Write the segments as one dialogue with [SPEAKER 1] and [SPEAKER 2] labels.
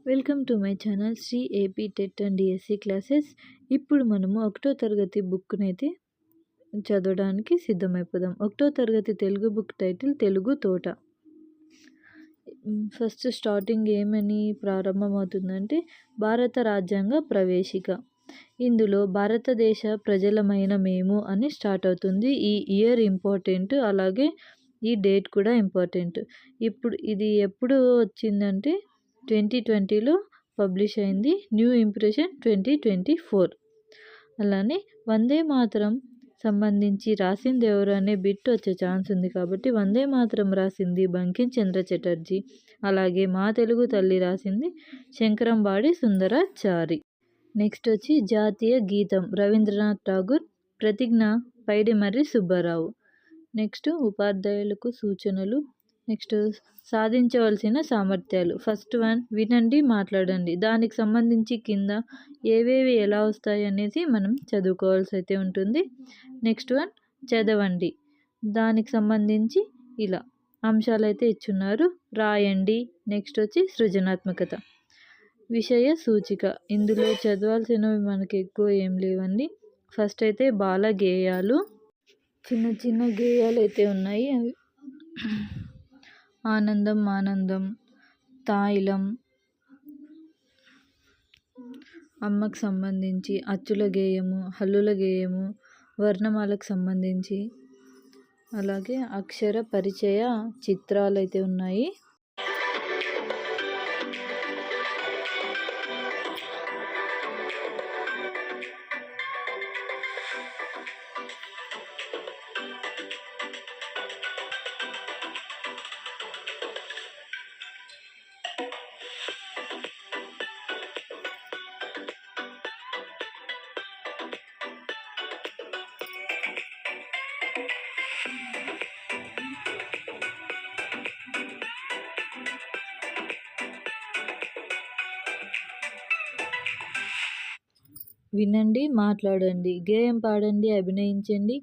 [SPEAKER 1] Welcome to my channel Shri AP TET and DSC classes. ఇప్పుడు మనము 1వ తరగతి బుక్నైతే చదవడానికి సిద్ధమైపోదాం. 1వ తరగతి తెలుగు బుక్ టైటిల్ తెలుగు తోట. ఫస్ట్ స్టార్టింగ్ ఏమని ప్రారంభమవుతుందంటే భారత రాజ్యాంగ ప్రవేశిక. ఇందులో భారతదేశ ప్రజలమైన మేము అని స్టార్ట్ అవుతుంది. ఈ ఇయర్ ఇంపార్టెంట్, అలాగే ఈ డేట్ కూడా ఇంపార్టెంట్. ఇప్పుడు ఇది ఎప్పుడు వచ్చిందంటే 2020లో పబ్లిష్ అయింది. New impression 2024. అలానే వందే మాతరం సంబంధించి రాసింది ఎవరు అనే బిట్ వచ్చే ఛాన్స్ ఉంది, కాబట్టి వందే మాతరం రాసింది బంకిం చంద్ర చటర్జీ. అలాగే మా తెలుగు తల్లి రాసింది శంకరంబాడి సుందరాచారి. నెక్స్ట్ వచ్చి జాతీయ గీతం రవీంద్రనాథ్ ఠాగూర్, ప్రతిజ్ఞ పైడిమర్రి సుబ్బారావు. నెక్స్ట్ ఉపాధ్యాయులకు సూచనలు. నెక్స్ట్ సాధించవలసిన సామర్థ్యాలు. ఫస్ట్ వన్ వినండి మాట్లాడండి. దానికి సంబంధించి కింద ఏవేవి ఎలా వస్తాయి అనేది మనం చదువుకోవాల్సి అయితే ఉంటుంది. నెక్స్ట్ వన్ చదవండి. దానికి సంబంధించి ఇలా అంశాలు అయితే ఇచ్చున్నారు, రాయండి. నెక్స్ట్ వచ్చి సృజనాత్మకత, విషయ సూచిక. ఇందులో చదవాల్సినవి మనకి ఎక్కువ ఏం లేవండి. ఫస్ట్ అయితే బాల గేయాలు, చిన్న చిన్న గేయాలు అయితే ఉన్నాయి. అవి ఆనందం ఆనందం, తాయిలం, అమ్మకు సంబంధించి అచ్చుల గేయము, హల్లుల గేయము, వర్ణమాలకు సంబంధించి, అలాగే అక్షర పరిచయ చిత్రాలు అయితే ఉన్నాయి. వినండి మాట్లాడండి, గేయం పాడండి, అభినయించండి,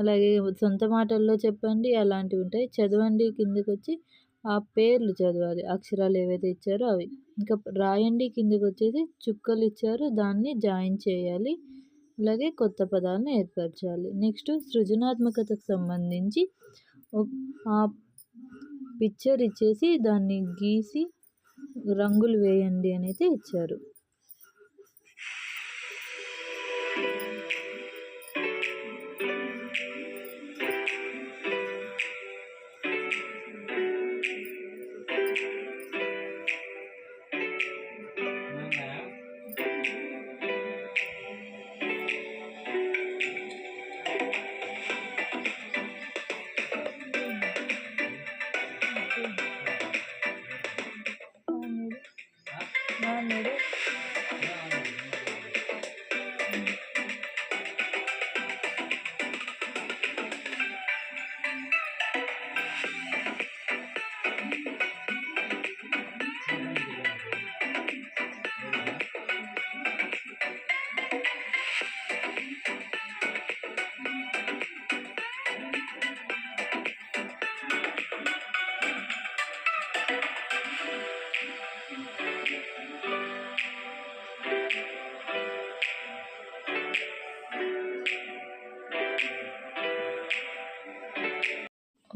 [SPEAKER 1] అలాగే సొంత మాటల్లో చెప్పండి, అలాంటివి ఉంటాయి. చదవండి కిందకి వచ్చి ఆ పేర్లు చదవాలి, అక్షరాలు ఏవైతే ఇచ్చారో అవి. ఇంకా రాయండి కిందకి వచ్చేసి చుక్కలు ఇచ్చారు, దాన్ని జాయిన్ చేయాలి, అలాగే కొత్త పదాలను ఏర్పరచాలి. నెక్స్ట్ సృజనాత్మకతకు సంబంధించి ఆ పిక్చర్ ఇచ్చేసి దాన్ని గీసి రంగులు వేయండి అని అయితే ఇచ్చారు.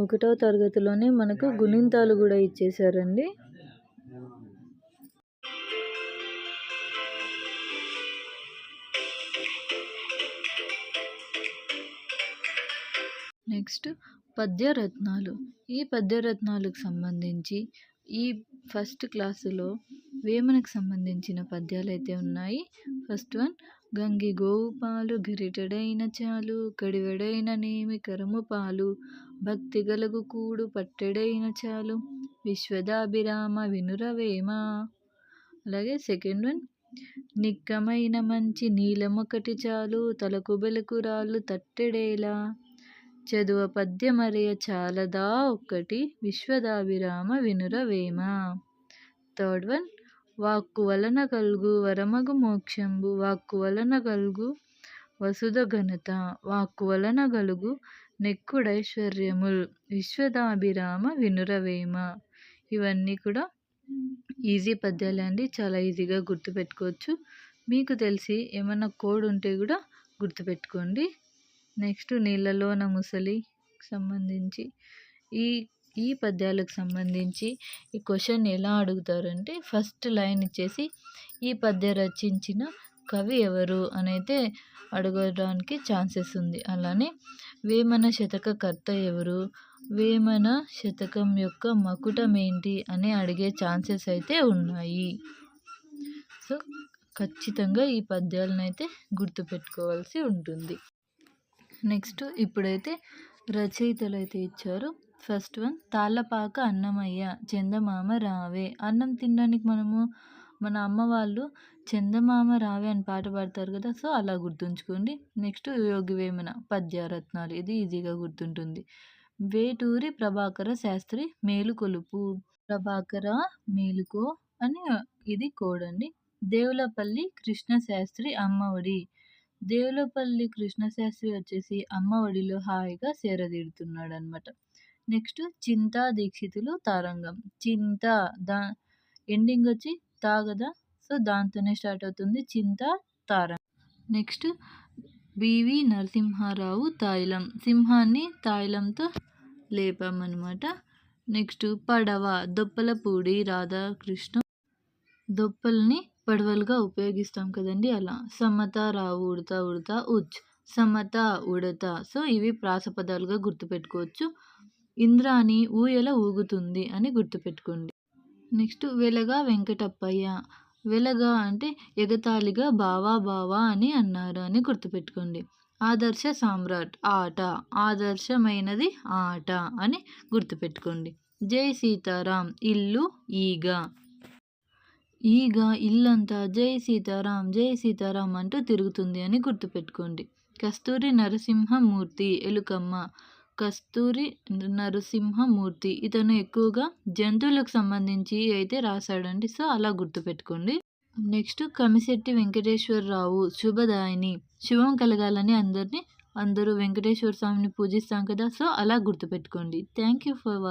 [SPEAKER 1] ఒకటవ తరగతిలోనే మనకు గుణింతాలు కూడా ఇచ్చేసారండి. నెక్స్ట్ పద్యరత్నాలు. ఈ పద్యరత్నాలకు సంబంధించి ఈ ఫస్ట్ క్లాసులో వేమనకు సంబంధించిన పద్యాలు అయితే ఉన్నాయి. ఫస్ట్ వన్ గంగి గోవు పాలు గరిటెడైన చాలు, కడివెడైన నేమి కరము పాలు, భక్తి గలగు కూడు పట్టెడైన చాలు, విశ్వదాభిరామ వినురవేమ. అలాగే సెకండ్ వన్ నిక్కమైన మంచి నీలమొకటి చాలు, తలకు బెలకు రాళ్ళు తట్టెడేలా, చదువ పద్యమరయ చాలదా ఒక్కటి, విశ్వదాభిరామ వినురవేమ. థర్డ్ వన్ వాక్కు వలన కలుగు వరమగు మోక్షంబు, వాక్కు వలన కలుగు వసుధ ఘనత, వాక్కు వలన కలుగు నెక్కుడైశ్వర్యముల్, విశ్వదాభిరామ వినురవేమ. ఇవన్నీ కూడా ఈజీ పద్యాలే అండి, చాలా ఈజీగా గుర్తుపెట్టుకోవచ్చు. మీకు తెలిసి ఏమన్నా కోడ్ ఉంటే కూడా గుర్తుపెట్టుకోండి. నెక్స్ట్ నీళ్ళలోన ముసలి సంబంధించి ఈ ఈ పద్యాలకు సంబంధించి ఈ క్వశ్చన్ ఎలా అడుగుతారంటే, ఫస్ట్ లైన్ ఇచ్చేసి ఈ పద్య రచించిన కవి ఎవరు అనైతే అడగడానికి ఛాన్సెస్ ఉంది. అలానే వేమన శతక కర్త ఎవరు, వేమన శతకం యొక్క మకుటం ఏంటి అని అడిగే ఛాన్సెస్ అయితే ఉన్నాయి. సో ఖచ్చితంగా ఈ పద్యాలను అయితే గుర్తుపెట్టుకోవాల్సి ఉంటుంది. నెక్స్ట్ ఇప్పుడైతే రచయితలు అయితే ఇచ్చారు. ఫస్ట్ వన్ తాళ్ళపాక అన్నమయ్య చందమామ రావే. అన్నం తినడానికి మన అమ్మ వాళ్ళు చందమామ రావే అని పాట పాడతారు కదా, సో అలా గుర్తుంచుకోండి. నెక్స్ట్ యోగి వేమన పద్యరత్నాలు, ఇది ఈజీగా గుర్తుంటుంది. వేటూరి ప్రభాకర శాస్త్రి మేలుకొలుపు, ప్రభాకర మేలుకో అని ఇది కోడ్ అండి. దేవులపల్లి కృష్ణశాస్త్రి అమ్మఒడి, దేవులపల్లి కృష్ణశాస్త్రి వచ్చేసి అమ్మఒడిలో హాయిగా సేరదీడుతున్నాడు అనమాట. నెక్స్ట్ చింతా దీక్షితులు తారంగం, చింత ఎండింగ్ వచ్చి తా కదా, సో దాంతోనే స్టార్ట్ అవుతుంది చింత తారంగం. నెక్స్ట్ బివి నరసింహారావు తాయిలం, సింహాన్ని తాయిలంతో లేపామన్నమాట. నెక్స్ట్ పడవ దొప్పలపూడి రాధాకృష్ణ, దొప్పల్ని పడవలుగా ఉపయోగిస్తాం కదండి అలా. సమత రావు ఉడతా ఉడతా ఉచ్, సమత ఉడత, సో ఇవి ప్రాసపదాలుగా గుర్తుపెట్టుకోవచ్చు. ఇంద్రాణి ఊయల ఊగుతుంది అని గుర్తుపెట్టుకోండి. నెక్స్ట్ వెలగా వెంకటప్పయ్య, వెలగా అంటే ఎగతాళిగా బావా బావా అని అన్నారు అని గుర్తుపెట్టుకోండి. ఆదర్శ సామ్రాట్ ఆట, ఆదర్శమైనది ఆట అని గుర్తుపెట్టుకోండి. జై సీతారాం ఇల్లు ఈగ, ఈగ ఇల్లంతా జై సీతారాం జై సీతారాం అంటూ తిరుగుతుంది అని గుర్తుపెట్టుకోండి. కస్తూరి నరసింహమూర్తి ఎలుకమ్మ, కస్తూరి నరసింహమూర్తి ఇతను ఎక్కువగా జంతువులకు సంబంధించి అయితే రాశాడండి, సో అలా గుర్తుపెట్టుకోండి. నెక్స్ట్ కమిశెట్టి వెంకటేశ్వరరావు శుభదాయిని, శుభం కలగాలని అందరూ వెంకటేశ్వర స్వామిని పూజిస్తాం కదా, సో అలా గుర్తుపెట్టుకోండి. Thank you for watching.